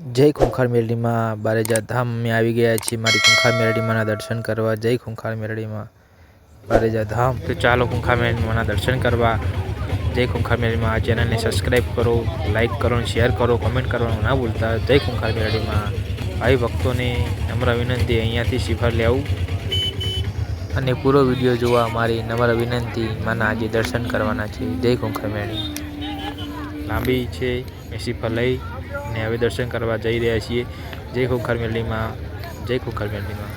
जय खूंखार मेलडी में बारेजा धाम में आई गया छे मारी खूंखार मेलडी मां दर्शन करवा। जय खूंखार मेलडी में बारेजा धाम। तो चलो खूंखार मेलडी मां दर्शन करवा। जय खूंखार मेलडी में। आ चैनल ने सब्सक्राइब करो, लाइक करो, शेयर करो, कमेंट करो ना भूलता। जय खूंखार मेलडी में। भाई भक्तों ने नम्र विनंती अहींयाथी श्रीफळ लेवुं अने पूरो विडियो जोवा मारी नम्र विनंती। माना आज दर्शन करवाना छे। जय खूंखार मेलडी लांबी छे श्रीफळ लई ने हवे दर्शन करवा जई रह्या छीए। जय खूंखार मेलडी में। जय खूंखार मेलडी में।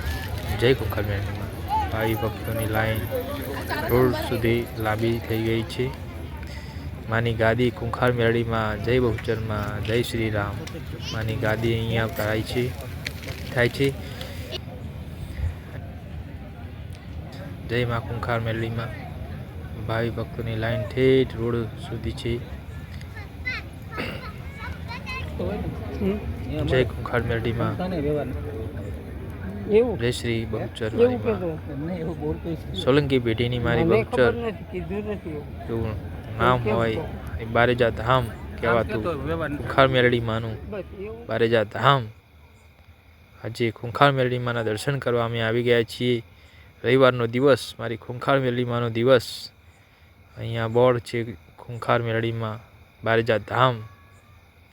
जय खूंखार मेलडी में। भाई भक्तों की लाइन रोड सुधी लांबी थई गई छे। मानी गादी खूंखार मेलडी में। जय बहुचर में। जय श्री राम। मानी गादी अहींया कराई छे थाय छे। जय मां खूंखार मेलडी में। भाई भक्तों की लाइन ठेठ रोड सुधी छे। जय खूंखार मेलडी में। जय श्री बहुचर सोलंकी पेटी मारी बहुचर नाम होय बारेजा धाम कहवातुं खूंखार मेलडी मानु बारेजा धाम। आज खूंखार मेलडी माना दर्शन करवा में आवी गया छीए। रविवारनो दिवस मारी खूंखार मेलडी मानो दिवस। अहींया बोर्ड छे खूंखार मेलडी में बारेजा धाम।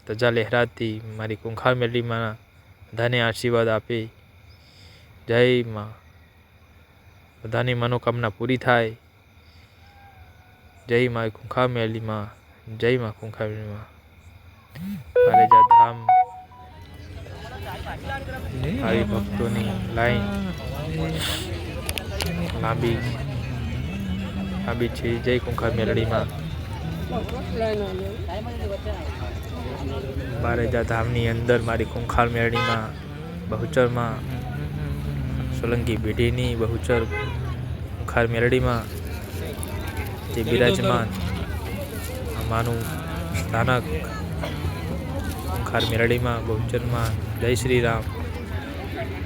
तजा लहराती मारी खूंखार मेलडी मां बधाने आशीर्वाद आपे। जय मां। बधानी मनोकामना पूरी थाय। जय मां खूंखार मेलडी मां। जय मां खूंखार मेलडी मां बारेजा धाम। भाई भक्तों की लाइन लांबी लांबी छे। जय खूंखार मेलडी मां। बारेजा धाम नी अंदर मारी खूंखार मेलडी में बहुचर में सोलंकी पेढ़ी नी बहुचर खूंखार मेलडी में जे बिराजमान मानु स्थानक खूंखार मेलडी में बहुचर में। जय श्री राम।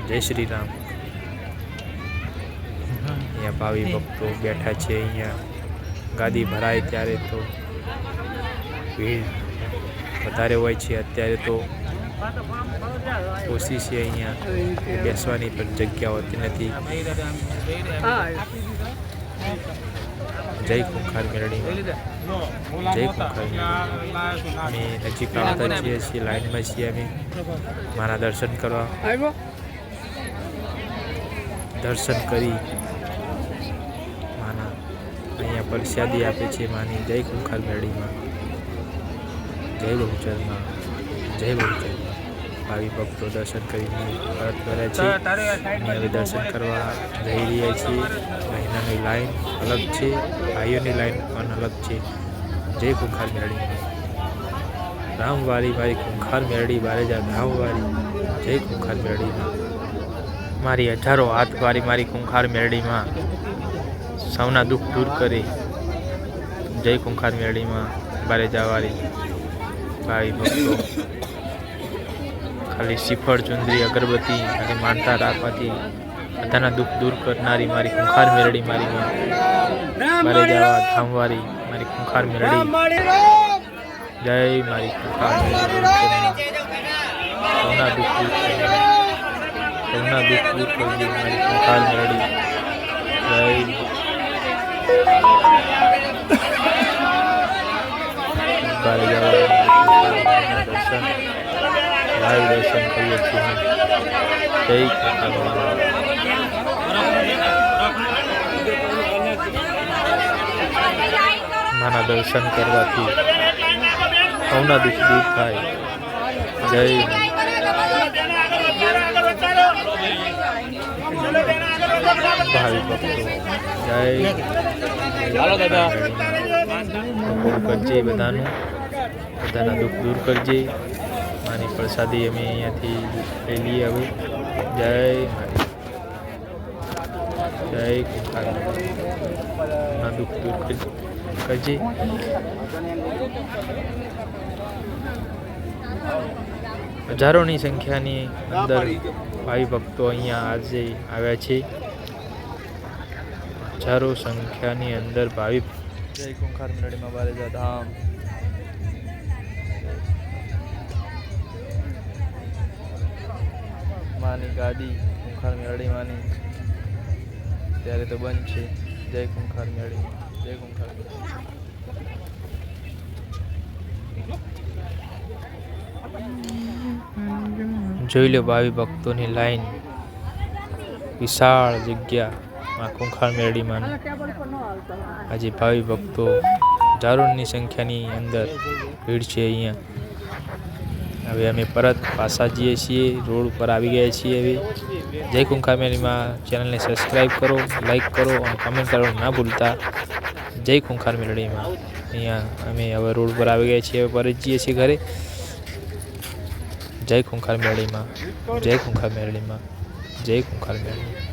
जय श्री राम। अहींया भावी भक्तों बैठा छे। अहींया गादी भराय त्यारे तो भीड़ વધારે હોય છે। અત્યારે તો ઓછી છે। અહીંયા બેસવાની પણ જગ્યા હોતી નથી। જય ખૂંખાર મેલડી માં। જય ખૂંખાર મેલડી। અમે નજીક આવતા છીએ લાઈનમાં છીએ અમે માના દર્શન કરવા। દર્શન કરી માના અહીંયા પ્રસાદી આપે છે માની। જય ખૂંખાર મેલડી માં। जय बहुचर में। जय बहुचर में। भावी भक्तों दर्शन कर परत करे छे। हवे दर्शन करवा जई रह्या छीए। बहनों की लाइन अलग छे, भाईओं की लाइन पण अलग छे। जय खूंखार मेलडी में। राम वाली मारी खूंखार मेलडी बारेजा धाम वाली। जय खूंखार मेलडी में। मारी हजारों हाथ वाली मारी खूंखार मेलडी में सौना दुख दूर करे। जय खूंखार मेलडी में बारेजा वाली। भाई भक्तों खाली श्रीफळ चुंदरी अगरबत्ती अने मानता राखवाथी बधाना दुख दूर करनारी मारी खूंखार मेलडी मारी बारेजा धामवारी मारी खूंखार मेलडी। जय मारी खूंखार मेलडी। सौना दुख दूर करजे मारी खूंखार मेलडी। जय बारेजा दर्शन लाइव दर्शन करिए छे। जय माना दर्शन करवाथी सौना दुख दूर थाय। जय भावी भक्तों जय करजे बधानु बधाना दुख दूर करजे मानी प्रसादी अमे अहींयाथी लई लीए हवे। जय मारी। जय खूंखार ना दुख दूर करजे। हजारों की संख्या नी अंदर भाई भक्तों अहींया आजे आव्या छे। हजारों संख्या नी अंदर भावी। जय खूंखार मेलडी में बारेजा धाम। બેસવાની ગાદી ખૂંખાર મેળડીમાંની ત્યારે તો બંધ છે. જય ખૂંખાર મેળડીમાં, જય ખૂંખાર મેળડીમાં. જોઈ લો ભાવિ ભક્તોની લાઈન, વિશાળ જગ્યા ખૂંખાર મેળડીમાં. આજે ભાવિ ભક્તો હજારોની સંખ્યાની અંદર ભીડ છે અહીંયા. હવે અમે પરત પાછા જઈએ છીએ, રોડ ઉપર આવી ગયા છીએ. હવે જય ખૂંખાર મેળડીમાં. ચેનલને સબસ્ક્રાઈબ કરો, લાઈક કરો અને કમેન્ટ કરવાનું ના ભૂલતા. જય ખૂંખાર મેળડીમાં. અહીંયા અમે હવે રોડ પર આવી ગયા છીએ. હવે પરત જઈએ છીએ ઘરે. જય ખૂંખાર મેળડીમાં, જય ખૂંખાર મેળડીમાં, જય ખૂંખાર મેળડીમાં.